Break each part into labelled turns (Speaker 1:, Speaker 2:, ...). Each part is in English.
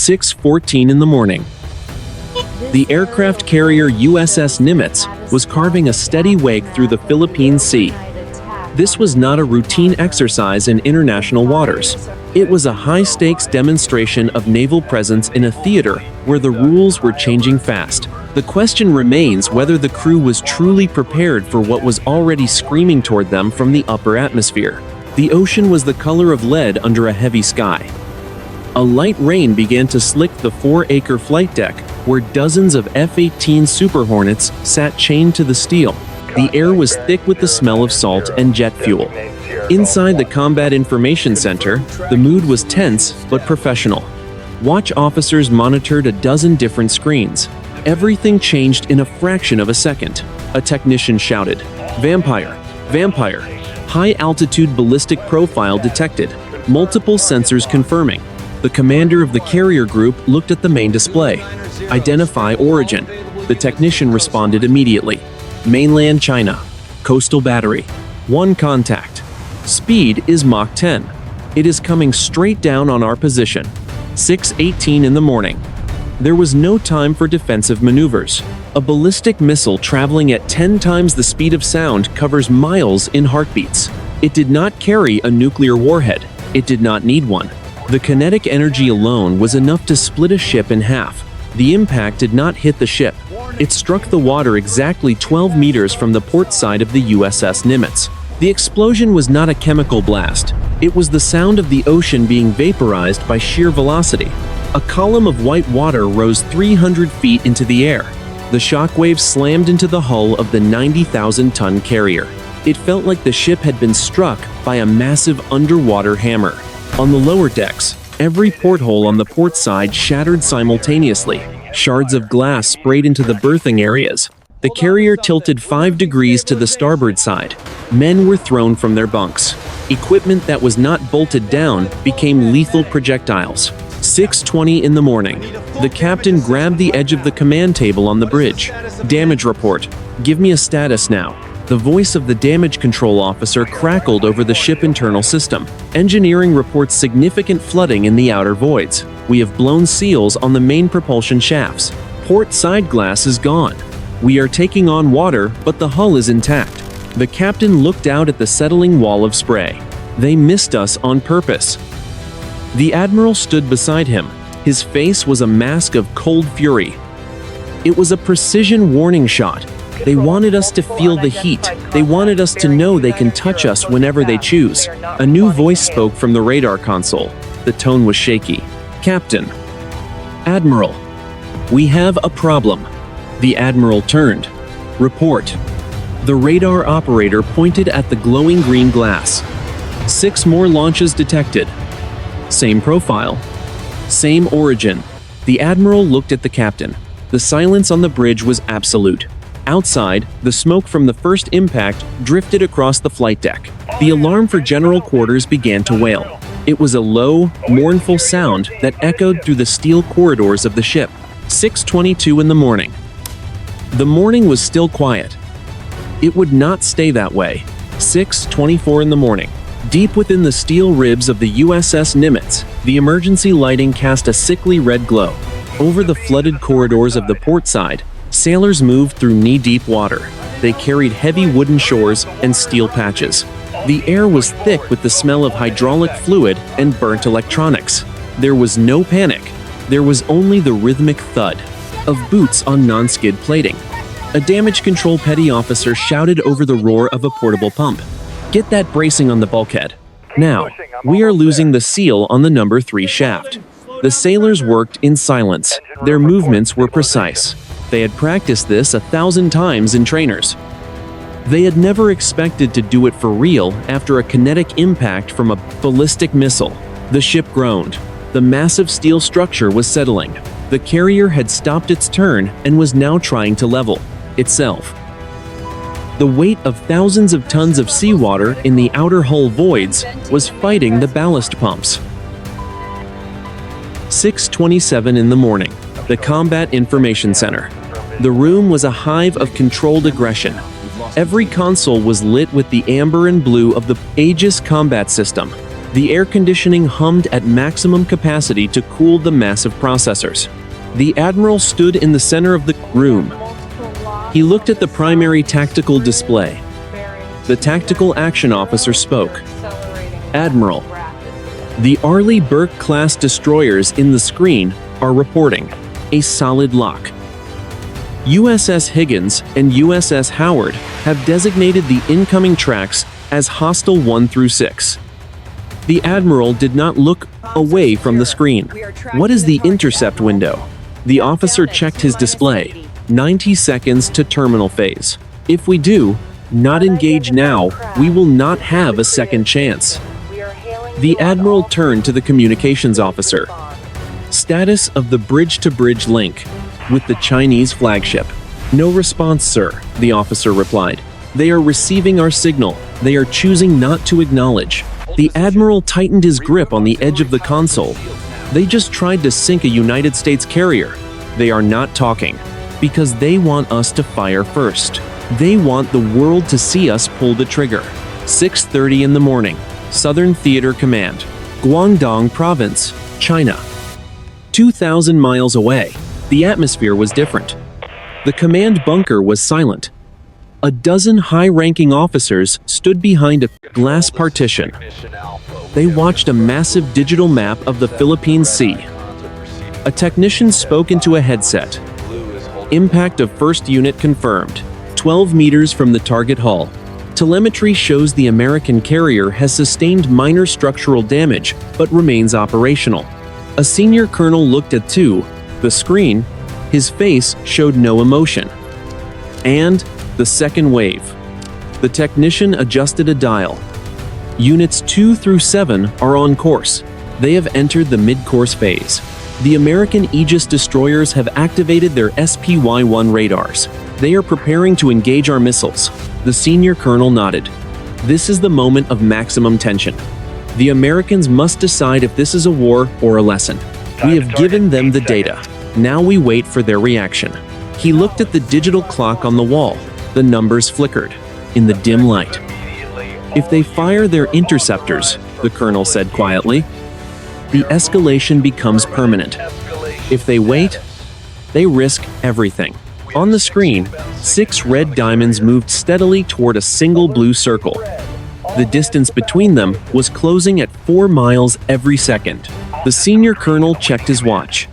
Speaker 1: 6:14 in the morning. The aircraft carrier USS Nimitz was carving a steady wake through the Philippine Sea. This was not a routine exercise in international waters. It was a high-stakes demonstration of naval presence in a theater where the rules were changing fast. The question remains whether the crew was truly prepared for what was already screaming toward them from the upper atmosphere. The ocean was the color of lead under a heavy sky. A light rain began to slick the 4-acre flight deck, where dozens of F-18 Super Hornets sat chained to the steel. The air was thick with the smell of salt and jet fuel. Inside the Combat Information Center, the mood was tense but professional. Watch officers monitored a dozen different screens. Everything changed in a fraction of a second. A technician shouted, "Vampire! Vampire! High-altitude ballistic profile detected. Multiple sensors confirming." The commander of the carrier group looked at the main display. "Identify origin." The technician responded immediately. "Mainland China. Coastal battery. 1 contact. Speed is Mach 10. It is coming straight down on our position." 6:18 in the morning. There was no time for defensive maneuvers. A ballistic missile traveling at 10 times the speed of sound covers miles in heartbeats. It did not carry a nuclear warhead. It did not need one. The kinetic energy alone was enough to split a ship in half. The impact did not hit the ship. It struck the water exactly 12 meters from the port side of the USS Nimitz. The explosion was not a chemical blast. It was the sound of the ocean being vaporized by sheer velocity. A column of white water rose 300 feet into the air. The shockwave slammed into the hull of the 90,000-ton carrier. It felt like the ship had been struck by a massive underwater hammer. On the lower decks, every porthole on the port side shattered simultaneously. Shards of glass sprayed into the berthing areas. The carrier tilted 5 degrees to the starboard side. Men were thrown from their bunks. Equipment that was not bolted down became lethal projectiles. 6:20 in the morning. The captain grabbed the edge of the command table on the bridge. "Damage report. Give me a status now." The voice of the damage control officer crackled over the ship internal system. "Engineering reports significant flooding in the outer voids. We have blown seals on the main propulsion shafts. Port side glass is gone. We are taking on water, but the hull is intact." The captain looked out at the settling wall of spray. "They missed us on purpose." The admiral stood beside him. His face was a mask of cold fury. It was a precision warning shot. They wanted us to feel the heat. They wanted us to know they can touch us whenever they choose. A new voice spoke from the radar console. The tone was shaky. "Captain." "Admiral." "We have a problem." The admiral turned. "Report." The radar operator pointed at the glowing green glass. 6 more launches detected. Same profile. Same origin. The admiral looked at the captain. The silence on the bridge was absolute. Outside, the smoke from the first impact drifted across the flight deck. The alarm for general quarters began to wail. It was a low, mournful sound that echoed through the steel corridors of the ship. 6:22 in the morning. The morning was still quiet. It would not stay that way. 6:24 in the morning. Deep within the steel ribs of the USS Nimitz, the emergency lighting cast a sickly red glow. Over the flooded corridors of the port side, sailors moved through knee-deep water. They carried heavy wooden shores and steel patches. The air was thick with the smell of hydraulic fluid and burnt electronics. There was no panic. There was only the rhythmic thud of boots on non-skid plating. A damage control petty officer shouted over the roar of a portable pump. "Get that bracing on the bulkhead. Now, we are losing the seal on the number 3 shaft." The sailors worked in silence. Their movements were precise. They had practiced this 1,000 times in trainers. They had never expected to do it for real after a kinetic impact from a ballistic missile. The ship groaned. The massive steel structure was settling. The carrier had stopped its turn and was now trying to level itself. The weight of thousands of tons of seawater in the outer hull voids was fighting the ballast pumps. 6:27 in the morning. The Combat Information Center. The room was a hive of controlled aggression. Every console was lit with the amber and blue of the Aegis Combat System. The air conditioning hummed at maximum capacity to cool the massive processors. The admiral stood in the center of the room. He looked at the primary tactical display. The tactical action officer spoke. "Admiral, the Arleigh Burke-class destroyers in the screen are reporting a solid lock. USS Higgins and USS Howard have designated the incoming tracks as hostile 1 through 6. The admiral did not look away from the screen. "What is the intercept window?" The officer checked his display. 90 seconds to terminal phase. "If we do not engage now, we will not have a second chance." The admiral turned to the communications officer. "Status of the bridge-to-bridge link with the Chinese flagship." "No response, sir," the officer replied. "They are receiving our signal. They are choosing not to acknowledge." The admiral tightened his grip on the edge of the console. "They just tried to sink a United States carrier. They are not talking because they want us to fire first. They want the world to see us pull the trigger." 6:30 in the morning, Southern Theater Command, Guangdong Province, China. 2,000 miles away, the atmosphere was different. The command bunker was silent. A dozen high-ranking officers stood behind a glass partition. They watched a massive digital map of the Philippine Sea. A technician spoke into a headset. "Impact of first unit confirmed. 12 meters from the target hull. Telemetry shows the American carrier has sustained minor structural damage but remains operational." A senior colonel looked at the screen. His face showed no emotion. "And the second wave." The technician adjusted a dial. "Units 2 through 7 are on course. They have entered the mid-course phase. The American Aegis destroyers have activated their SPY-1 radars. They are preparing to engage our missiles." The senior colonel nodded. "This is the moment of maximum tension. The Americans must decide if this is a war or a lesson. We have given them the data. Now we wait for their reaction." He looked at the digital clock on the wall. The numbers flickered in the dim light. "If they fire their interceptors," the colonel said quietly, "the escalation becomes permanent. If they wait, they risk everything." On the screen, 6 red diamonds moved steadily toward a single blue circle. The distance between them was closing at 4 miles every second. The senior colonel checked his watch.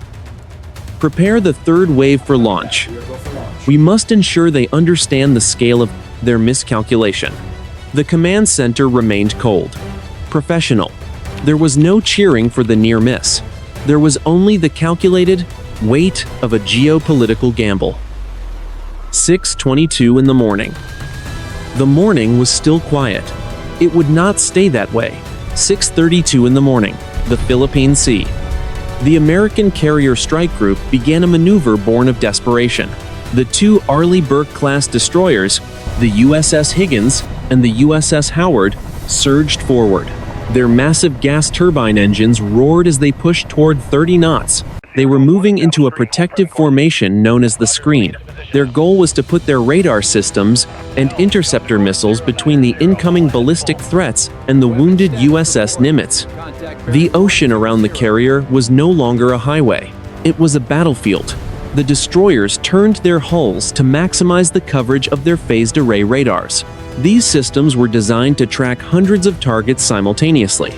Speaker 1: "Prepare the third wave for launch. We must ensure they understand the scale of their miscalculation." The command center remained cold, professional. There was no cheering for the near miss. There was only the calculated weight of a geopolitical gamble. 6:22 in the morning. The morning was still quiet. It would not stay that way. 6:32 in the morning, the Philippine Sea. The American carrier strike group began a maneuver born of desperation. The 2 Arleigh Burke-class destroyers, the USS Higgins and the USS Howard, surged forward. Their massive gas turbine engines roared as they pushed toward 30 knots. They were moving into a protective formation known as the screen. Their goal was to put their radar systems and interceptor missiles between the incoming ballistic threats and the wounded USS Nimitz. The ocean around the carrier was no longer a highway. It was a battlefield. The destroyers turned their hulls to maximize the coverage of their phased array radars. These systems were designed to track hundreds of targets simultaneously.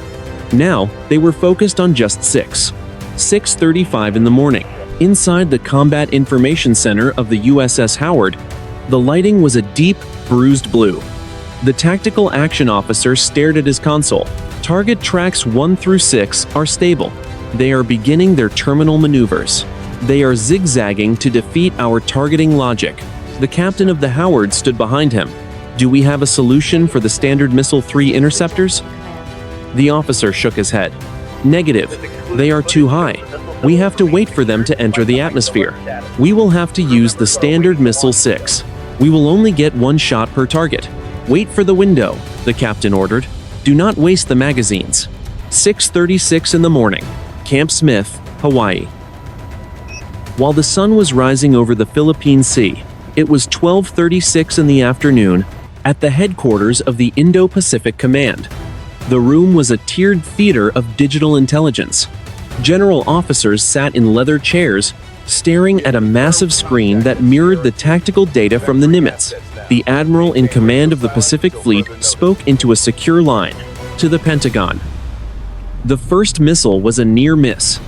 Speaker 1: Now, they were focused on just 6. 6:35 in the morning. Inside the Combat Information Center of the USS Howard, the lighting was a deep, bruised blue. The tactical action officer stared at his console. "Target tracks 1 through 6 are stable. They are beginning their terminal maneuvers. They are zigzagging to defeat our targeting logic." The captain of the Howard stood behind him. "Do we have a solution for the Standard Missile 3 interceptors?" The officer shook his head. "Negative. They are too high. We have to wait for them to enter the atmosphere. We will have to use the Standard Missile 6. We will only get 1 shot per target. Wait for the window," the captain ordered. "Do not waste the magazines." 6:36 in the morning, Camp Smith, Hawaii. While the sun was rising over the Philippine Sea, it was 12:36 in the afternoon at the headquarters of the Indo-Pacific Command. The room was a tiered theater of digital intelligence. General officers sat in leather chairs, staring at a massive screen that mirrored the tactical data from the Nimitz. The admiral in command of the Pacific Fleet spoke into a secure line to the Pentagon. The first missile was a near miss.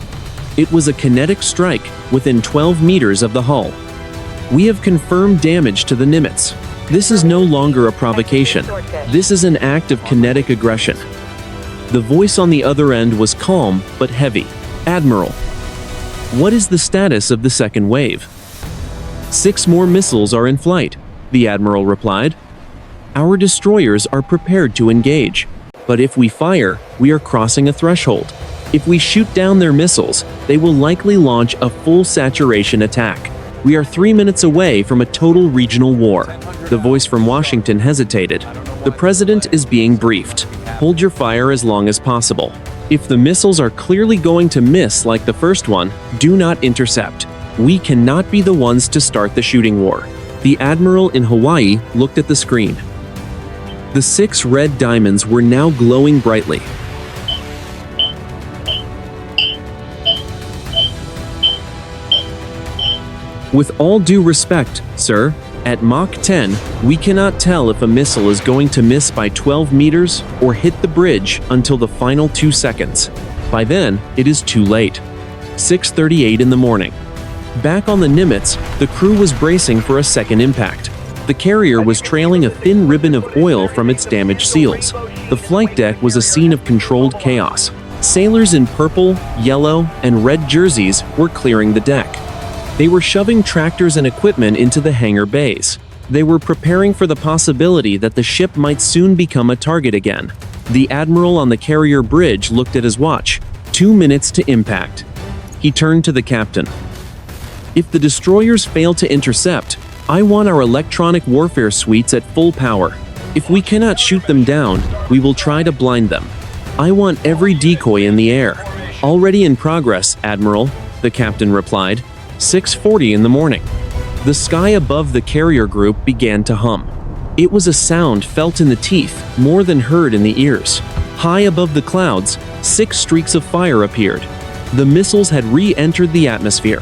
Speaker 1: It was a kinetic strike within 12 meters of the hull. We have confirmed damage to the Nimitz. This is no longer a provocation. This is an act of kinetic aggression. The voice on the other end was calm but heavy. Admiral, what is the status of the second wave? 6 more missiles are in flight, the admiral replied. Our destroyers are prepared to engage. But if we fire, we are crossing a threshold. If we shoot down their missiles, they will likely launch a full saturation attack. We are 3 minutes away from a total regional war. The voice from Washington hesitated. The president is being briefed. Hold your fire as long as possible. If the missiles are clearly going to miss like the first one, do not intercept. We cannot be the ones to start the shooting war. The admiral in Hawaii looked at the screen. The 6 red diamonds were now glowing brightly. With all due respect, sir, at Mach 10, we cannot tell if a missile is going to miss by 12 meters or hit the bridge until the final 2 seconds. By then, it is too late. 6:38 in the morning. Back on the Nimitz, the crew was bracing for a second impact. The carrier was trailing a thin ribbon of oil from its damaged seals. The flight deck was a scene of controlled chaos. Sailors in purple, yellow, and red jerseys were clearing the deck. They were shoving tractors and equipment into the hangar bays. They were preparing for the possibility that the ship might soon become a target again. The admiral on the carrier bridge looked at his watch. 2 minutes to impact. He turned to the captain. If the destroyers fail to intercept, I want our electronic warfare suites at full power. If we cannot shoot them down, we will try to blind them. I want every decoy in the air. Already in progress, Admiral, the captain replied. 6:40 in the morning. The sky above the carrier group began to hum. It was a sound felt in the teeth more than heard in the ears. High above the clouds, 6 streaks of fire appeared. The missiles had re-entered the atmosphere.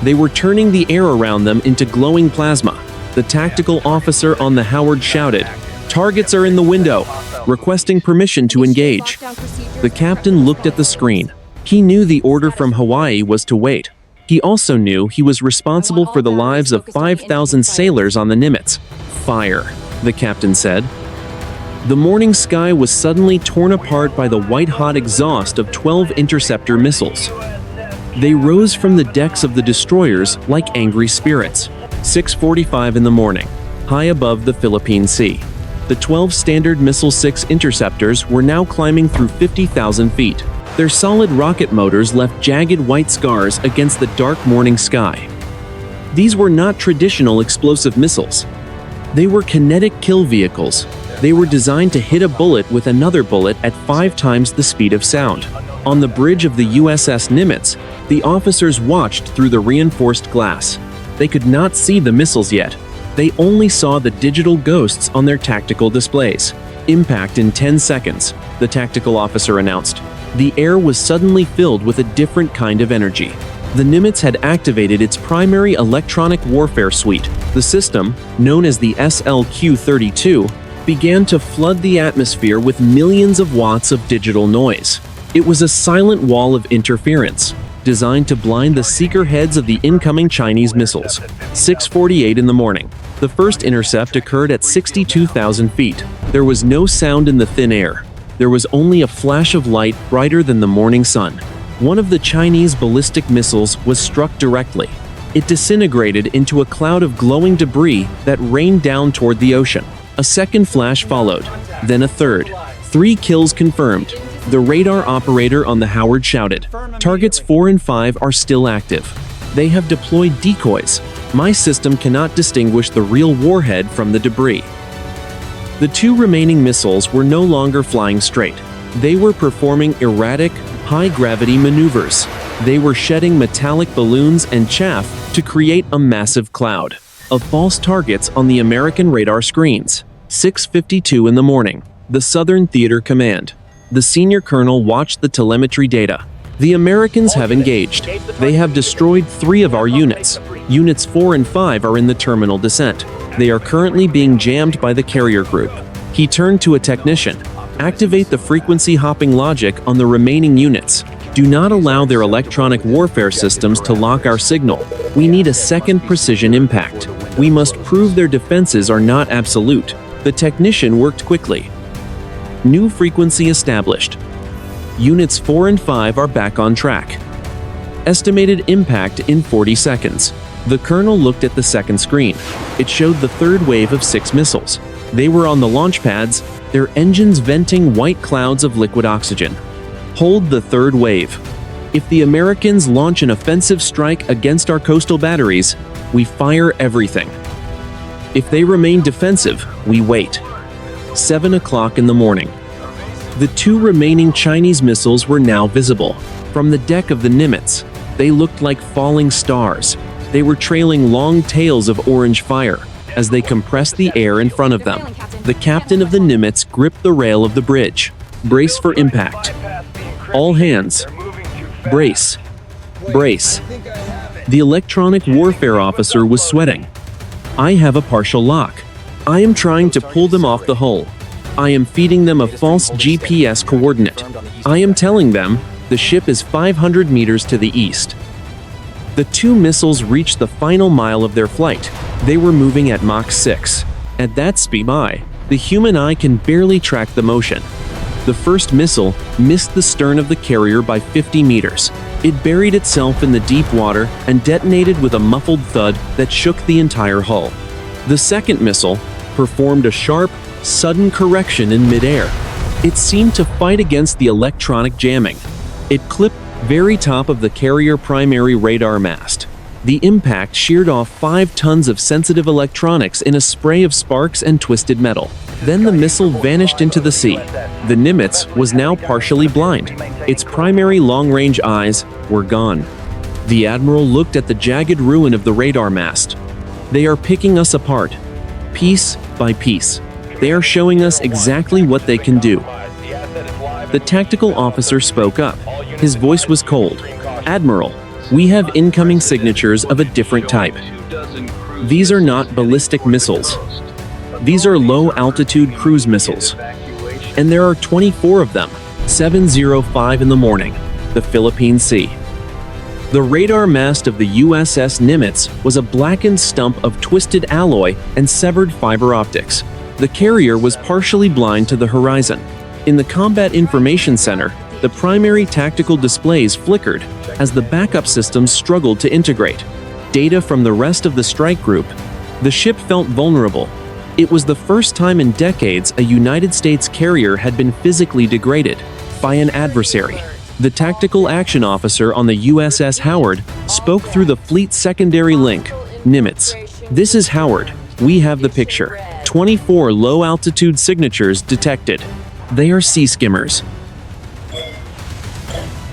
Speaker 1: They were turning the air around them into glowing plasma. The tactical officer on the Howard shouted, "Targets are in the window," requesting permission to engage. The captain looked at the screen. He knew the order from Hawaii was to wait. He also knew he was responsible for the lives of 5,000 sailors on the Nimitz. "Fire," the captain said. The morning sky was suddenly torn apart by the white-hot exhaust of 12 interceptor missiles. They rose from the decks of the destroyers like angry spirits. 6:45 in the morning, high above the Philippine Sea. The 12 Standard Missile 6 interceptors were now climbing through 50,000 feet. Their solid rocket motors left jagged white scars against the dark morning sky. These were not traditional explosive missiles. They were kinetic kill vehicles. They were designed to hit a bullet with another bullet at 5 times the speed of sound. On the bridge of the USS Nimitz, the officers watched through the reinforced glass. They could not see the missiles yet. They only saw the digital ghosts on their tactical displays. Impact in 10 seconds, the tactical officer announced. The air was suddenly filled with a different kind of energy. The Nimitz had activated its primary electronic warfare suite. The system, known as the SLQ-32, began to flood the atmosphere with millions of watts of digital noise. It was a silent wall of interference, designed to blind the seeker heads of the incoming Chinese missiles. 6:48 in the morning. The first intercept occurred at 62,000 feet. There was no sound in the thin air. There was only a flash of light brighter than the morning sun. One of the Chinese ballistic missiles was struck directly. It disintegrated into a cloud of glowing debris that rained down toward the ocean. A second flash followed, then a third. 3 kills confirmed. The radar operator on the Howard shouted, "Targets 4 and 5 are still active. They have deployed decoys. My system cannot distinguish the real warhead from the debris." The 2 remaining missiles were no longer flying straight. They were performing erratic, high-gravity maneuvers. They were shedding metallic balloons and chaff to create a massive cloud of false targets on the American radar screens. 6:52 in the morning. The Southern Theater Command. The senior colonel watched the telemetry data. The Americans have engaged. They have destroyed 3 of our units. Units 4 and 5 are in the terminal descent. They are currently being jammed by the carrier group. He turned to a technician. Activate the frequency hopping logic on the remaining units. Do not allow their electronic warfare systems to lock our signal. We need a second precision impact. We must prove their defenses are not absolute. The technician worked quickly. New frequency established. Units 4 and 5 are back on track. Estimated impact in 40 seconds. The colonel looked at the second screen. It showed the third wave of 6 missiles. They were on the launch pads, their engines venting white clouds of liquid oxygen. Hold the third wave. If the Americans launch an offensive strike against our coastal batteries, we fire everything. If they remain defensive, we wait. 7 o'clock in the morning. The 2 remaining Chinese missiles were now visible. From the deck of the Nimitz, they looked like falling stars. They were trailing long tails of orange fire as they compressed the air in front of them. The captain of the Nimitz gripped the rail of the bridge. Brace for impact. All hands. Brace. Brace. The electronic warfare officer was sweating. I have a partial lock. I am trying to pull them off the hull. I am feeding them a false GPS coordinate. I am telling them the ship is 500 meters to the east. The 2 missiles reached the final mile of their flight. They were moving at Mach 6. At that speed, the human eye can barely track the motion. The first missile missed the stern of the carrier by 50 meters. It buried itself in the deep water and detonated with a muffled thud that shook the entire hull. The second missile performed a sharp, sudden correction in midair. It seemed to fight against the electronic jamming. It clipped very top of the carrier primary radar mast. The impact sheared off 5 tons of sensitive electronics in a spray of sparks and twisted metal. Then the missile vanished into the sea. The Nimitz was now partially blind. Its primary long-range eyes were gone. The admiral looked at the jagged ruin of the radar mast. They are picking us apart, piece by piece. They are showing us exactly what they can do. The tactical officer spoke up. His voice was cold. Admiral, we have incoming signatures of a different type. These are not ballistic missiles. These are low-altitude cruise missiles. And there are 24 of them. 7:05 in the morning, the Philippine Sea. The radar mast of the USS Nimitz was a blackened stump of twisted alloy and severed fiber optics. The carrier was partially blind to the horizon. In the Combat Information Center, the primary tactical displays flickered as the backup systems struggled to integrate data from the rest of the strike group. The ship felt vulnerable. It was the first time in decades a United States carrier had been physically degraded by an adversary. The tactical action officer on the USS Howard spoke through the fleet's secondary link. Nimitz. This is Howard. We have the picture. 24 low-altitude signatures detected. They are sea skimmers.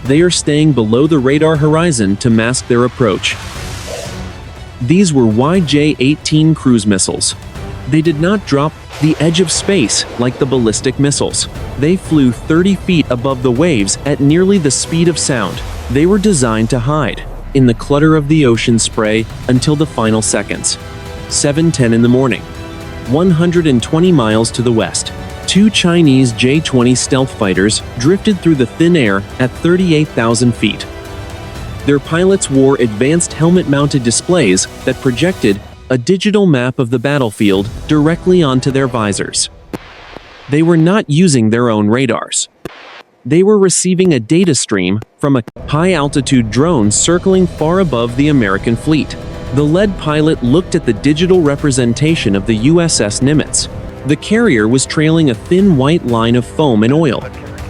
Speaker 1: They are staying below the radar horizon to mask their approach. These were YJ-18 cruise missiles. They did not drop the edge of space like the ballistic missiles. They flew 30 feet above the waves at nearly the speed of sound. They were designed to hide in the clutter of the ocean spray until the final seconds. 7:10 in the morning. 120 miles to the west, 2 Chinese J-20 stealth fighters drifted through the thin air at 38,000 feet. Their pilots wore advanced helmet-mounted displays that projected a digital map of the battlefield directly onto their visors. They were not using their own radars. They were receiving a data stream from a high-altitude drone circling far above the American fleet. The lead pilot looked at the digital representation of the USS Nimitz. The carrier was trailing a thin white line of foam and oil.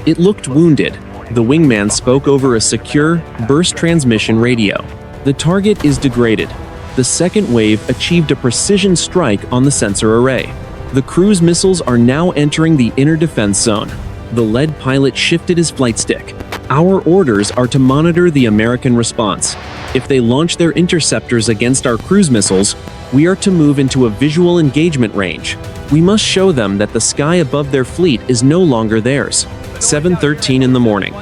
Speaker 1: It looked wounded. The wingman spoke over a secure, burst transmission radio. The target is degraded. The second wave achieved a precision strike on the sensor array. The cruise missiles are now entering the inner defense zone. The lead pilot shifted his flight stick. Our orders are to monitor the American response. If they launch their interceptors against our cruise missiles, we are to move into a visual engagement range. We must show them that the sky above their fleet is no longer theirs. 7:13 in the morning.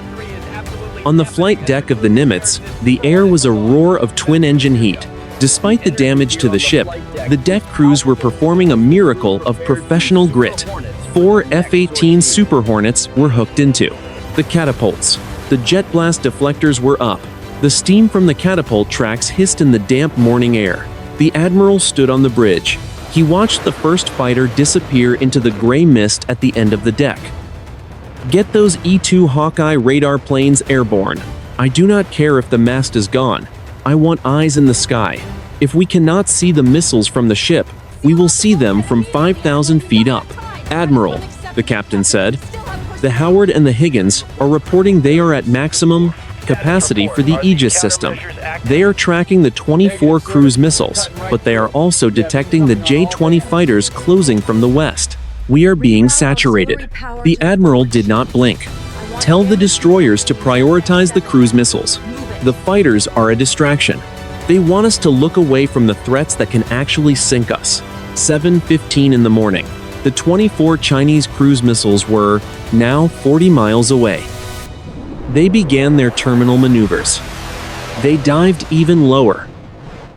Speaker 1: On the flight deck of the Nimitz, the air was a roar of twin-engine heat. Despite the damage to the ship, the deck crews were performing a miracle of professional grit. 4 F-18 Super Hornets were hooked into the catapults. The jet blast deflectors were up. The steam from the catapult tracks hissed in the damp morning air. The admiral stood on the bridge. He watched the first fighter disappear into the gray mist at the end of the deck. Get those E-2 Hawkeye radar planes airborne. I do not care if the mast is gone. I want eyes in the sky. If we cannot see the missiles from the ship, we will see them from 5,000 feet up. Admiral, the captain said. The Howard and the Higgins are reporting they are at maximum capacity for the Aegis system. They are tracking the 24 cruise missiles, but they are also detecting the J-20 fighters closing from the west. We are being saturated. The admiral did not blink. Tell the destroyers to prioritize the cruise missiles. The fighters are a distraction. They want us to look away from the threats that can actually sink us. 7:15 in the morning. The 24 Chinese cruise missiles were now 40 miles away. They began their terminal maneuvers. They dived even lower,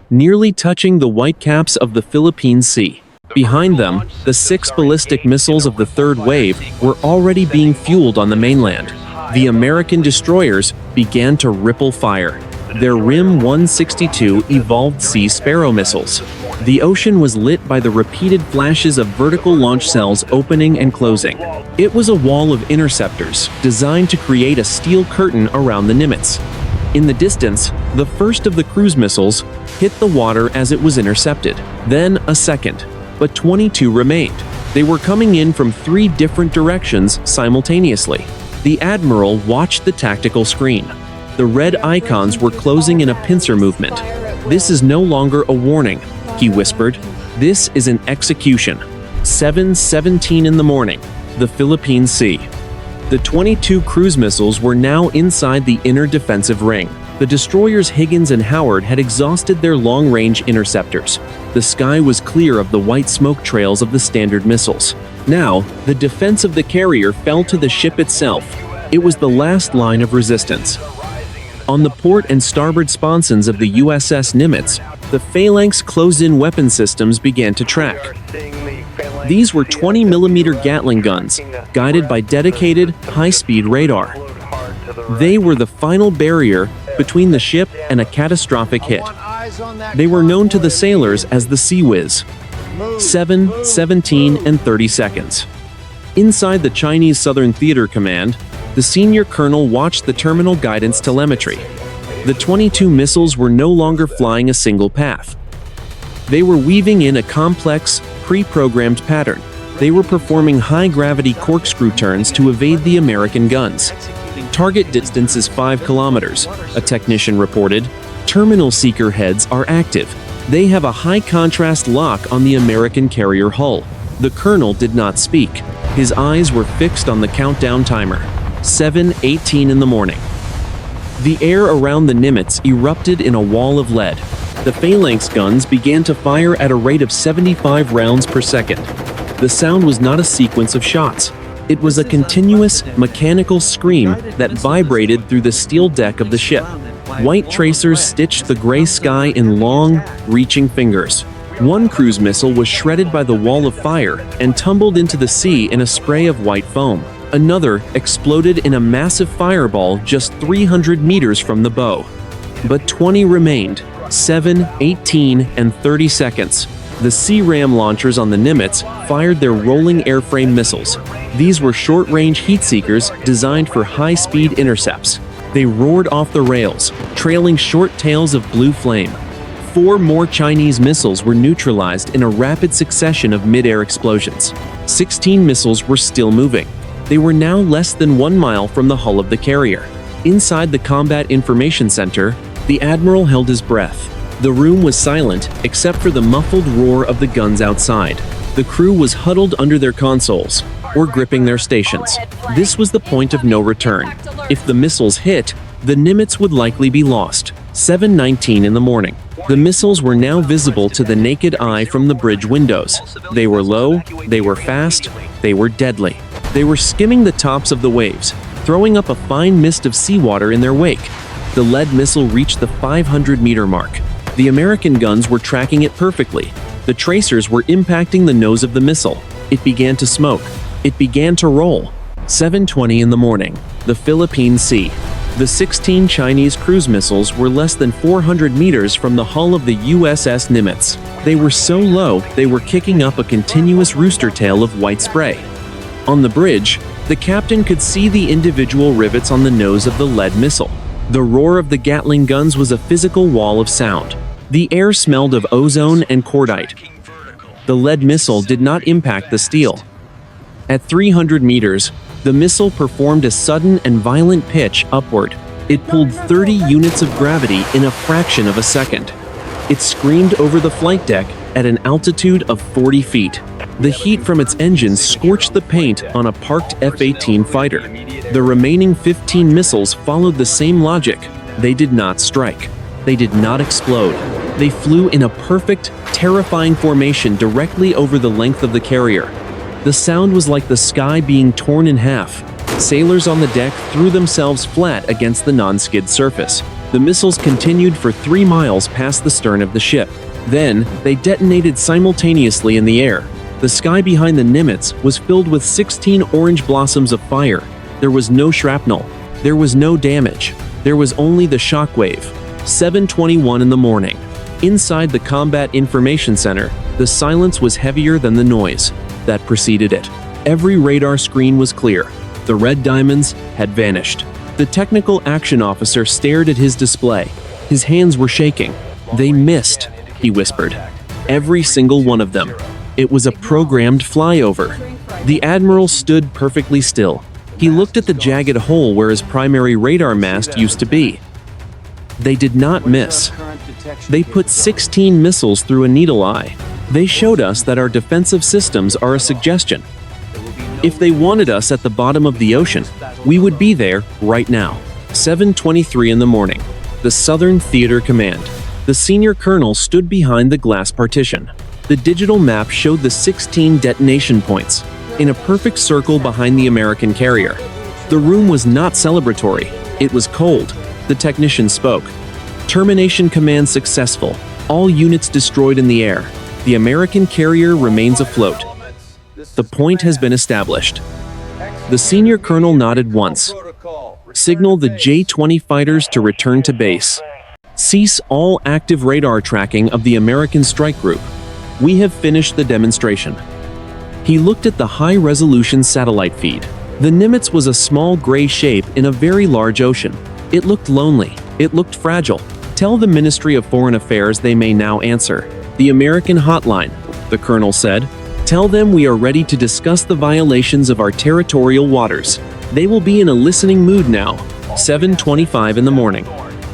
Speaker 1: nearly touching the whitecaps of the Philippine Sea. Behind them, the 6 ballistic missiles of the third wave were already being fueled on the mainland. The American destroyers began to ripple fire. Their RIM 162 evolved Sea Sparrow missiles. The ocean was lit by the repeated flashes of vertical launch cells opening and closing. It was a wall of interceptors designed to create a steel curtain around the Nimitz. In the distance, the first of the cruise missiles hit the water as it was intercepted. Then a second, but 22 remained. They were coming in from 3 different directions simultaneously. The admiral watched the tactical screen. The red icons were closing in a pincer movement. This is no longer a warning, he whispered. This is an execution. 7:17 in the morning. The Philippine Sea. The 22 cruise missiles were now inside the inner defensive ring. The destroyers Higgins and Howard had exhausted their long-range interceptors. The sky was clear of the white smoke trails of the Standard missiles. Now, the defense of the carrier fell to the ship itself. It was the last line of resistance. On the port and starboard sponsons of the USS Nimitz, the phalanx close-in weapon systems began to track. These were 20mm Gatling guns, guided by dedicated, high-speed radar. They were the final barrier between the ship and a catastrophic hit. They were known to the sailors as the Sea Whiz. 7, 17, and 30 seconds. Inside the Chinese Southern Theater Command, the senior colonel watched the terminal guidance telemetry. The 22 missiles were no longer flying a single path. They were weaving in a complex, pre-programmed pattern. They were performing high-gravity corkscrew turns to evade the American guns. Target distance is 5 kilometers, a technician reported. Terminal seeker heads are active. They have a high-contrast lock on the American carrier hull. The colonel did not speak. His eyes were fixed on the countdown timer. 7:18 in the morning. The air around the Nimitz erupted in a wall of lead. The phalanx guns began to fire at a rate of 75 rounds per second. The sound was not a sequence of shots. It was a continuous, mechanical scream that vibrated through the steel deck of the ship. White tracers stitched the gray sky in long, reaching fingers. One cruise missile was shredded by the wall of fire and tumbled into the sea in a spray of white foam. Another exploded in a massive fireball just 300 meters from the bow. But 20 remained. 7, 18, and 30 seconds. The Sea-Ram launchers on the Nimitz fired their rolling airframe missiles. These were short-range heat-seekers designed for high-speed intercepts. They roared off the rails, trailing short tails of blue flame. 4 more Chinese missiles were neutralized in a rapid succession of mid-air explosions. 16 missiles were still moving. They were now less than 1 mile from the hull of the carrier. Inside the Combat Information Center, the admiral held his breath. The room was silent, except for the muffled roar of the guns outside. The crew was huddled under their consoles, or gripping their stations. This was the point of no return. If the missiles hit, the Nimitz would likely be lost. 7:19 in the morning. The missiles were now visible to the naked eye from the bridge windows. They were low, they were fast, they were deadly. They were skimming the tops of the waves, throwing up a fine mist of seawater in their wake. The lead missile reached the 500-meter mark. The American guns were tracking it perfectly. The tracers were impacting the nose of the missile. It began to smoke. It began to roll. 7:20 in the morning. The Philippine Sea. The 16 Chinese cruise missiles were less than 400 meters from the hull of the USS Nimitz. They were so low, they were kicking up a continuous rooster tail of white spray. On the bridge, the captain could see the individual rivets on the nose of the lead missile. The roar of the Gatling guns was a physical wall of sound. The air smelled of ozone and cordite. The lead missile did not impact the steel. At 300 meters, the missile performed a sudden and violent pitch upward. It pulled 30 units of gravity in a fraction of a second. It screamed over the flight deck at an altitude of 40 feet. The heat from its engines scorched the paint on a parked F-18 fighter. The remaining 15 missiles followed the same logic. They did not strike. They did not explode. They flew in a perfect, terrifying formation directly over the length of the carrier. The sound was like the sky being torn in half. Sailors on the deck threw themselves flat against the non-skid surface. The missiles continued for 3 miles past the stern of the ship. Then, they detonated simultaneously in the air. The sky behind the Nimitz was filled with 16 orange blossoms of fire. There was no shrapnel. There was no damage. There was only the shockwave. 7:21 in the morning. Inside the Combat Information Center, the silence was heavier than the noise that preceded it. Every radar screen was clear. The red diamonds had vanished. The technical action officer stared at his display. His hands were shaking. "They missed," he whispered. "Every single one of them. It was a programmed flyover." The admiral stood perfectly still. He looked at the jagged hole where his primary radar mast used to be. They did not miss. They put 16 missiles through a needle eye. They showed us that our defensive systems are a suggestion. If they wanted us at the bottom of the ocean, we would be there right now. 7:23 in the morning. The Southern Theater Command. The senior colonel stood behind the glass partition. The digital map showed the 16 detonation points, in a perfect circle behind the American carrier. The room was not celebratory. It was cold. The technician spoke. "Termination command successful. All units destroyed in the air. The American carrier remains afloat. The point has been established." The senior colonel nodded once. "Signal the J-20 fighters to return to base. Cease all active radar tracking of the American strike group. We have finished the demonstration." He looked at the high-resolution satellite feed. The Nimitz was a small gray shape in a very large ocean. It looked lonely. It looked fragile. "Tell the Ministry of Foreign Affairs they may now answer. The American hotline," the colonel said. "Tell them we are ready to discuss the violations of our territorial waters. They will be in a listening mood now." 7:25 in the morning.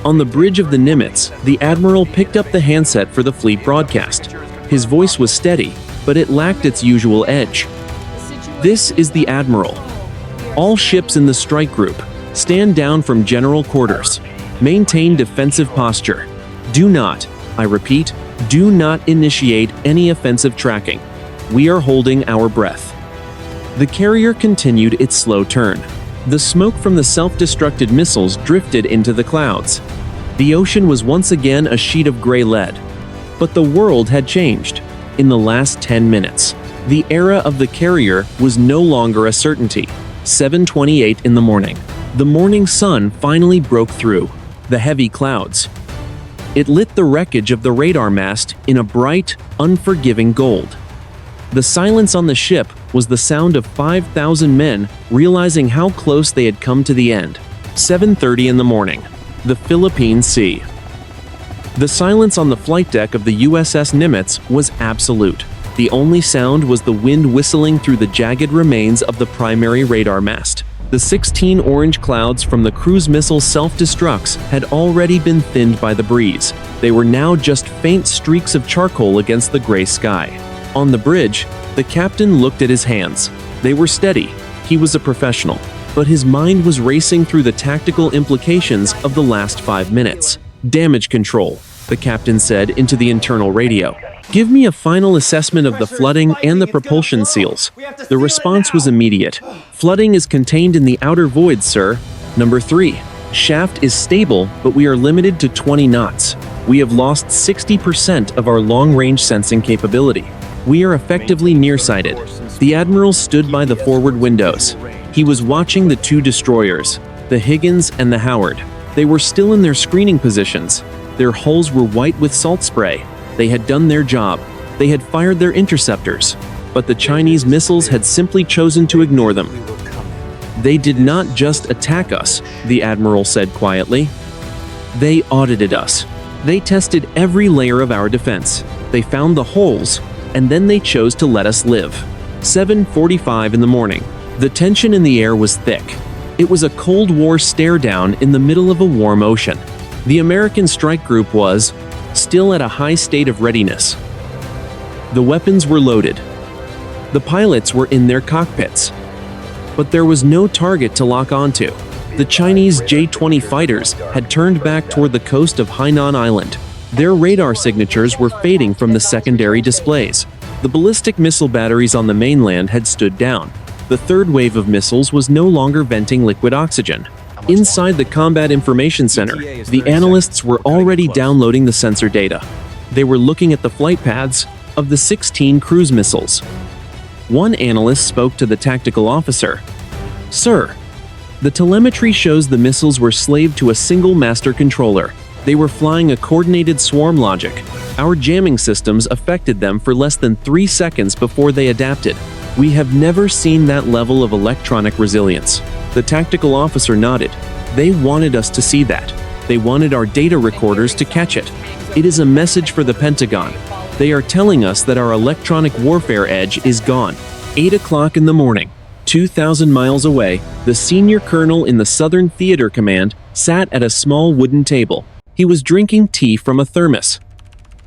Speaker 1: On the bridge of the Nimitz, the admiral picked up the handset for the fleet broadcast. His voice was steady, but it lacked its usual edge. "This is the admiral. All ships in the strike group, stand down from general quarters. Maintain defensive posture. Do not, I repeat, do not initiate any offensive tracking. We are holding our breath." The carrier continued its slow turn. The smoke from the self-destructed missiles drifted into the clouds. The ocean was once again a sheet of gray lead. But the world had changed. In the last 10 minutes, the era of the carrier was no longer a certainty. 7:28 in the morning. The morning sun finally broke through the heavy clouds. It lit the wreckage of the radar mast in a bright, unforgiving gold. The silence on the ship was the sound of 5,000 men realizing how close they had come to the end. 7:30 in the morning. The Philippine Sea. The silence on the flight deck of the USS Nimitz was absolute. The only sound was the wind whistling through the jagged remains of the primary radar mast. The 16 orange clouds from the cruise missile self-destructs had already been thinned by the breeze. They were now just faint streaks of charcoal against the gray sky. On the bridge, the captain looked at his hands. They were steady. He was a professional. But his mind was racing through the tactical implications of the last 5 minutes. Damage control. the captain said into the internal radio. "Give me a final assessment of the flooding and the propulsion seals." The response was immediate. "Flooding is contained in the outer void, sir." Number 3. "Shaft is stable, but we are limited to 20 knots. We have lost 60% of our long-range sensing capability. We are effectively nearsighted." The admiral stood by the forward windows. He was watching the two destroyers, the Higgins and the Howard. They were still in their screening positions. Their hulls were white with salt spray. They had done their job. They had fired their interceptors. But the Chinese missiles had simply chosen to ignore them. "They did not just attack us," the admiral said quietly. "They audited us. They tested every layer of our defense. They found the holes, and then they chose to let us live." 7:45 in the morning. The tension in the air was thick. It was a Cold War stare-down in the middle of a warm ocean. The American strike group was still at a high state of readiness. The weapons were loaded. The pilots were in their cockpits. But there was no target to lock onto. The Chinese J-20 fighters had turned back toward the coast of Hainan Island. Their radar signatures were fading from the secondary displays. The ballistic missile batteries on the mainland had stood down. The third wave of missiles was no longer venting liquid oxygen. Inside the Combat Information Center, the analysts were already downloading the sensor data. They were looking at the flight paths of the 16 cruise missiles. One analyst spoke to the tactical officer. "Sir, the telemetry shows the missiles were slaved to a single master controller. They were flying a coordinated swarm logic. Our jamming systems affected them for less than 3 seconds before they adapted. We have never seen that level of electronic resilience." The tactical officer nodded. "They wanted us to see that. They wanted our data recorders to catch it. It is a message for the Pentagon. They are telling us that our electronic warfare edge is gone." 8 o'clock in the morning. 2,000 miles away, the senior colonel in the Southern Theater Command sat at a small wooden table. He was drinking tea from a thermos.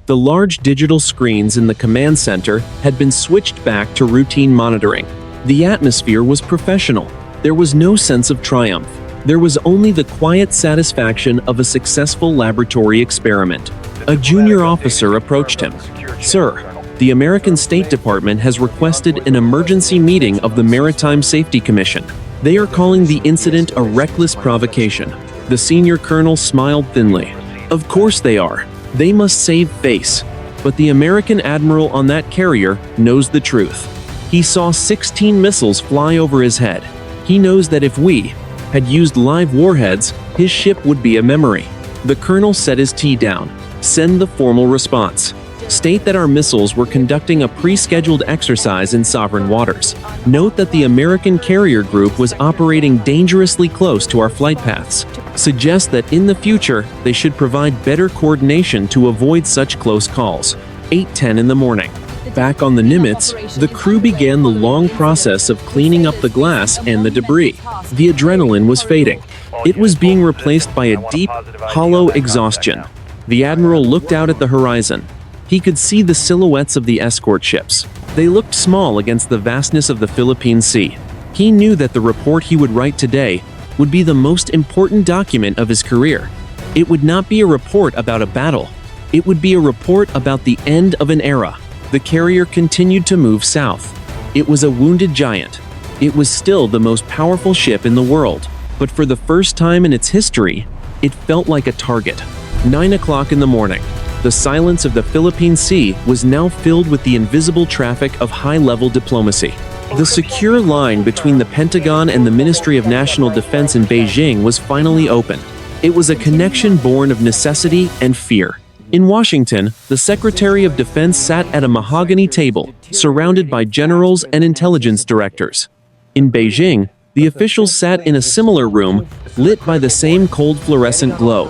Speaker 1: The large digital screens in the command center had been switched back to routine monitoring. The atmosphere was professional. There was no sense of triumph. There was only the quiet satisfaction of a successful laboratory experiment. A junior officer approached him. "Sir, the American State Department has requested an emergency meeting of the Maritime Safety Commission. They are calling the incident a reckless provocation." The senior colonel smiled thinly. "Of course they are. They must save face. But the American admiral on that carrier knows the truth. He saw 16 missiles fly over his head. He knows that if we had used live warheads, his ship would be a memory." The colonel set his tea down. "Send the formal response. State that our missiles were conducting a pre-scheduled exercise in sovereign waters. Note that the American carrier group was operating dangerously close to our flight paths. Suggest that in the future, they should provide better coordination to avoid such close calls." 8:10 in the morning. Back on the Nimitz, the crew began the long process of cleaning up the glass and the debris. The adrenaline was fading. It was being replaced by a deep, hollow exhaustion. The admiral looked out at the horizon. He could see the silhouettes of the escort ships. They looked small against the vastness of the Philippine Sea. He knew that the report he would write today would be the most important document of his career. It would not be a report about a battle. It would be a report about the end of an era. The carrier continued to move south. It was a wounded giant. It was still the most powerful ship in the world, but for the first time in its history, it felt like a target. 9 o'clock in the morning. The silence of the Philippine Sea was now filled with the invisible traffic of high-level diplomacy. The secure line between the Pentagon and the Ministry of National Defense in Beijing was finally opened. It was a connection born of necessity and fear. In Washington, the Secretary of Defense sat at a mahogany table, surrounded by generals and intelligence directors. In Beijing, the officials sat in a similar room, lit by the same cold fluorescent glow.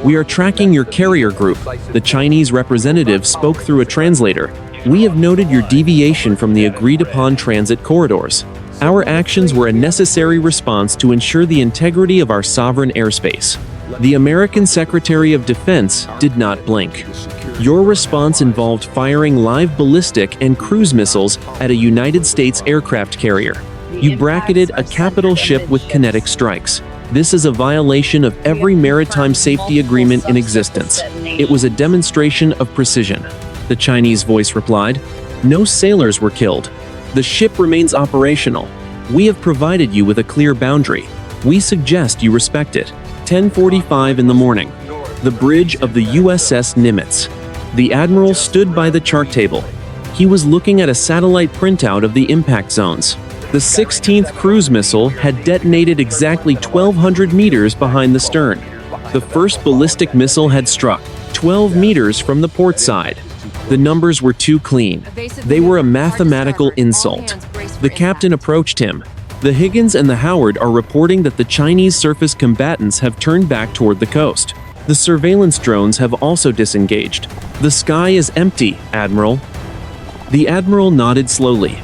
Speaker 1: "We are tracking your carrier group," the Chinese representative spoke through a translator. "We have noted your deviation from the agreed-upon transit corridors. Our actions were a necessary response to ensure the integrity of our sovereign airspace." The American Secretary of Defense did not blink. "Your response involved firing live ballistic and cruise missiles at a United States aircraft carrier. You bracketed a capital ship with kinetic strikes. This is a violation of every maritime safety agreement in existence. It was a demonstration of precision. The Chinese voice replied. No sailors were killed. The ship remains operational. We have provided you with a clear boundary. We suggest you respect it. 10:45 in the morning. The bridge of the USS Nimitz. The admiral stood by the chart table. He was looking at a satellite printout of the impact zones. The 16th cruise missile had detonated exactly 1,200 meters behind the stern. The first ballistic missile had struck 12 meters from the port side. The numbers were too clean. They were a mathematical insult. The captain approached him. The Higgins and the Howard are reporting that the Chinese surface combatants have turned back toward the coast. The surveillance drones have also disengaged. The sky is empty, Admiral. The Admiral nodded slowly.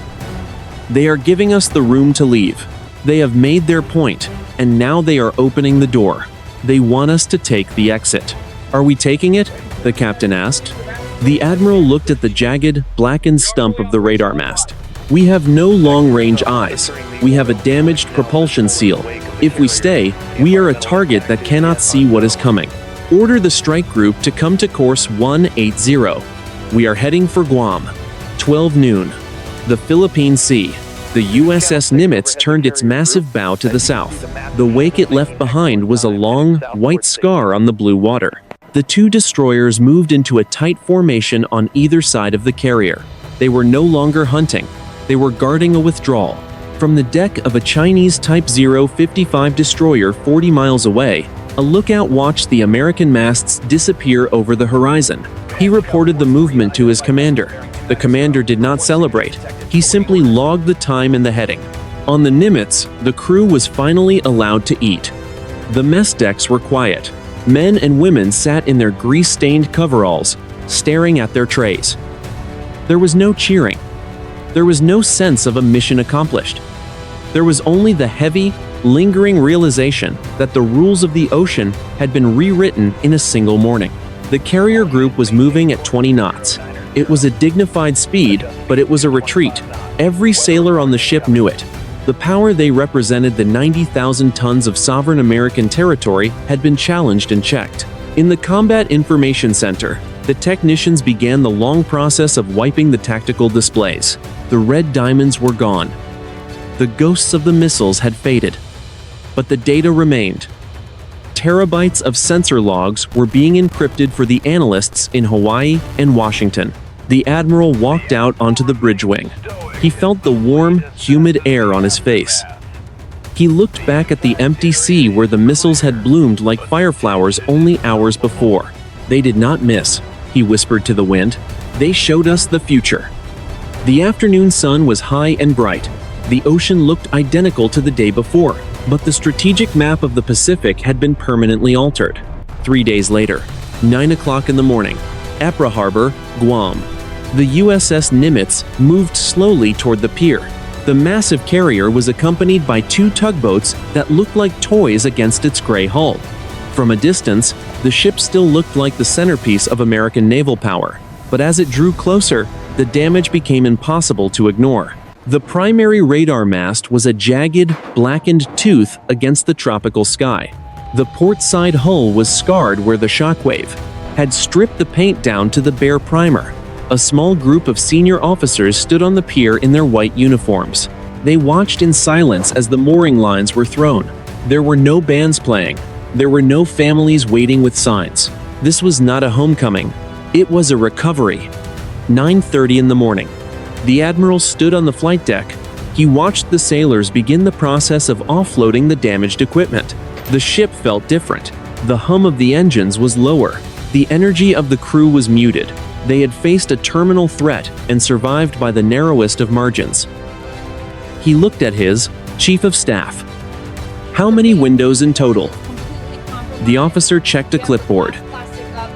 Speaker 1: They are giving us the room to leave. They have made their point, and now they are opening the door. They want us to take the exit. Are we taking it? The captain asked. The Admiral looked at the jagged, blackened stump of the radar mast. We have no long-range eyes. We have a damaged propulsion seal. If we stay, we are a target that cannot see what is coming. Order the strike group to come to course 180. We are heading for Guam. 12 noon. The Philippine Sea. The USS Nimitz turned its massive bow to the south. The wake it left behind was a long, white scar on the blue water. The two destroyers moved into a tight formation on either side of the carrier. They were no longer hunting. They were guarding a withdrawal. From the deck of a Chinese Type 055 destroyer 40 miles away, a lookout watched the American masts disappear over the horizon. He reported the movement to his commander. The commander did not celebrate. He simply logged the time and the heading. On the Nimitz, the crew was finally allowed to eat. The mess decks were quiet. Men and women sat in their grease-stained coveralls, staring at their trays. There was no cheering. There was no sense of a mission accomplished. There was only the heavy, lingering realization that the rules of the ocean had been rewritten in a single morning. The carrier group was moving at 20 knots. It was a dignified speed, but it was a retreat. Every sailor on the ship knew it. The power they represented, the 90,000 tons of sovereign American territory, had been challenged and checked. In the Combat Information Center, the technicians began the long process of wiping the tactical displays. The red diamonds were gone. The ghosts of the missiles had faded. But the data remained. Terabytes of sensor logs were being encrypted for the analysts in Hawaii and Washington. The Admiral walked out onto the bridge wing. He felt the warm, humid air on his face. He looked back at the empty sea where the missiles had bloomed like fireflowers only hours before. They did not miss, he whispered to the wind. They showed us the future. The afternoon sun was high and bright. The ocean looked identical to the day before, but the strategic map of the Pacific had been permanently altered. 3 days later, 9 o'clock in the morning, Apra Harbor, Guam. The USS Nimitz moved slowly toward the pier. The massive carrier was accompanied by two tugboats that looked like toys against its gray hull. From a distance, the ship still looked like the centerpiece of American naval power, but as it drew closer, the damage became impossible to ignore. The primary radar mast was a jagged, blackened tooth against the tropical sky. The port side hull was scarred where the shockwave had stripped the paint down to the bare primer. A small group of senior officers stood on the pier in their white uniforms. They watched in silence as the mooring lines were thrown. There were no bands playing. There were no families waiting with signs. This was not a homecoming. It was a recovery. 9:30 in the morning. The Admiral stood on the flight deck. He watched the sailors begin the process of offloading the damaged equipment. The ship felt different. The hum of the engines was lower. The energy of the crew was muted. They had faced a terminal threat and survived by the narrowest of margins. He looked at his chief of staff. How many windows in total? The officer checked a clipboard.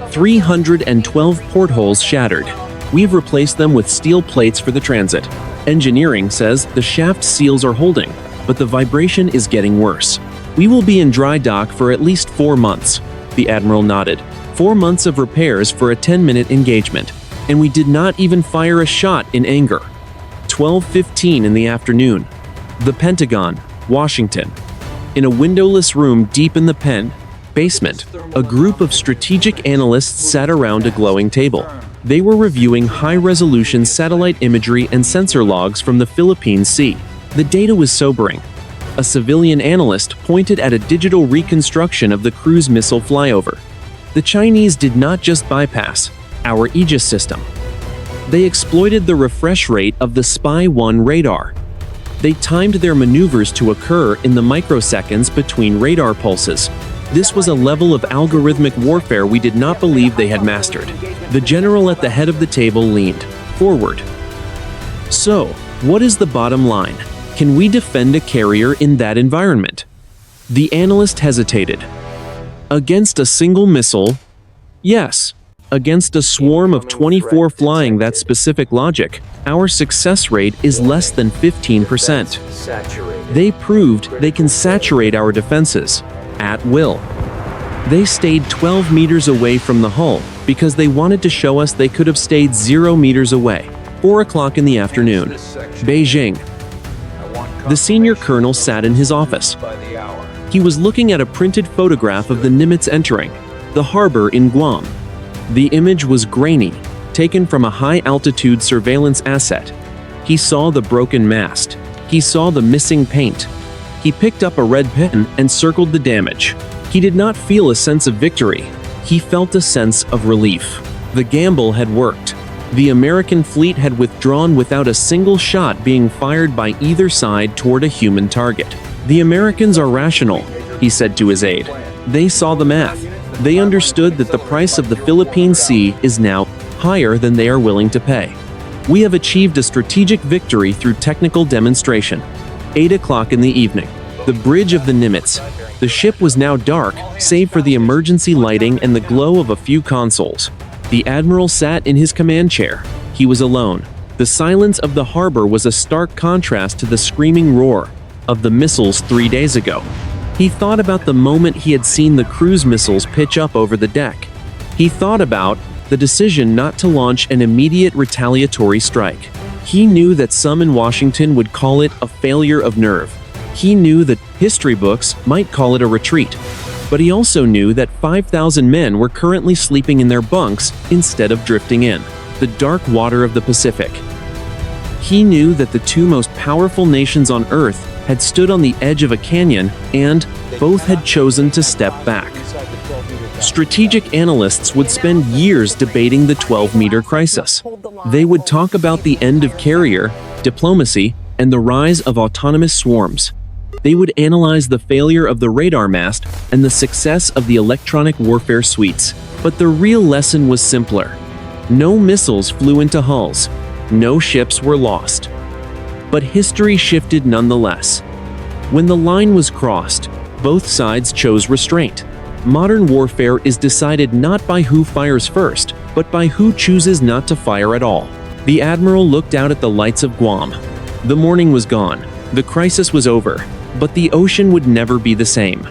Speaker 1: 312 portholes shattered. We've replaced them with steel plates for the transit. Engineering says the shaft seals are holding, but the vibration is getting worse. We will be in dry dock for at least 4 months. The Admiral nodded. 4 months of repairs for a 10-minute engagement, and we did not even fire a shot in anger. 12:15 in the afternoon. The Pentagon, Washington. In a windowless room deep in the basement, a group of strategic analysts sat around a glowing table. They were reviewing high-resolution satellite imagery and sensor logs from the Philippine Sea. The data was sobering. A civilian analyst pointed at a digital reconstruction of the cruise missile flyover. The Chinese did not just bypass our Aegis system. They exploited the refresh rate of the Spy-1 radar. They timed their maneuvers to occur in the microseconds between radar pulses. This was a level of algorithmic warfare we did not believe they had mastered. The general at the head of the table leaned forward. So, what is the bottom line? Can we defend a carrier in that environment? The analyst hesitated. Against a single missile? Yes. Against a swarm of 24 flying that specific logic, our success rate is less than 15%. They proved they can saturate our defenses at will. They stayed 12 meters away from the hull because they wanted to show us they could have stayed 0 meters away. 4 o'clock in the afternoon. Beijing. The senior colonel sat in his office. He was looking at a printed photograph of the Nimitz entering the harbor in Guam. The image was grainy, taken from a high-altitude surveillance asset. He saw the broken mast. He saw the missing paint. He picked up a red pen and circled the damage. He did not feel a sense of victory. He felt a sense of relief. The gamble had worked. The American fleet had withdrawn without a single shot being fired by either side toward a human target. The Americans are rational, he said to his aide. They saw the math. They understood that the price of the Philippine Sea is now higher than they are willing to pay. We have achieved a strategic victory through technical demonstration. 8 o'clock in the evening. The bridge of the Nimitz. The ship was now dark, save for the emergency lighting and the glow of a few consoles. The admiral sat in his command chair. He was alone. The silence of the harbor was a stark contrast to the screaming roar of the missiles 3 days ago. He thought about the moment he had seen the cruise missiles pitch up over the deck. He thought about the decision not to launch an immediate retaliatory strike. He knew that some in Washington would call it a failure of nerve. He knew that history books might call it a retreat. But he also knew that 5,000 men were currently sleeping in their bunks instead of drifting in the dark water of the Pacific. He knew that the two most powerful nations on Earth had stood on the edge of a canyon, and both had chosen to step back. Strategic analysts would spend years debating the 12-meter crisis. They would talk about the end of carrier, diplomacy, and the rise of autonomous swarms. They would analyze the failure of the radar mast and the success of the electronic warfare suites. But the real lesson was simpler. No missiles flew into hulls. No ships were lost. But history shifted nonetheless. When the line was crossed, both sides chose restraint. Modern warfare is decided not by who fires first, but by who chooses not to fire at all. The admiral looked out at the lights of Guam. The morning was gone. The crisis was over. But the ocean would never be the same.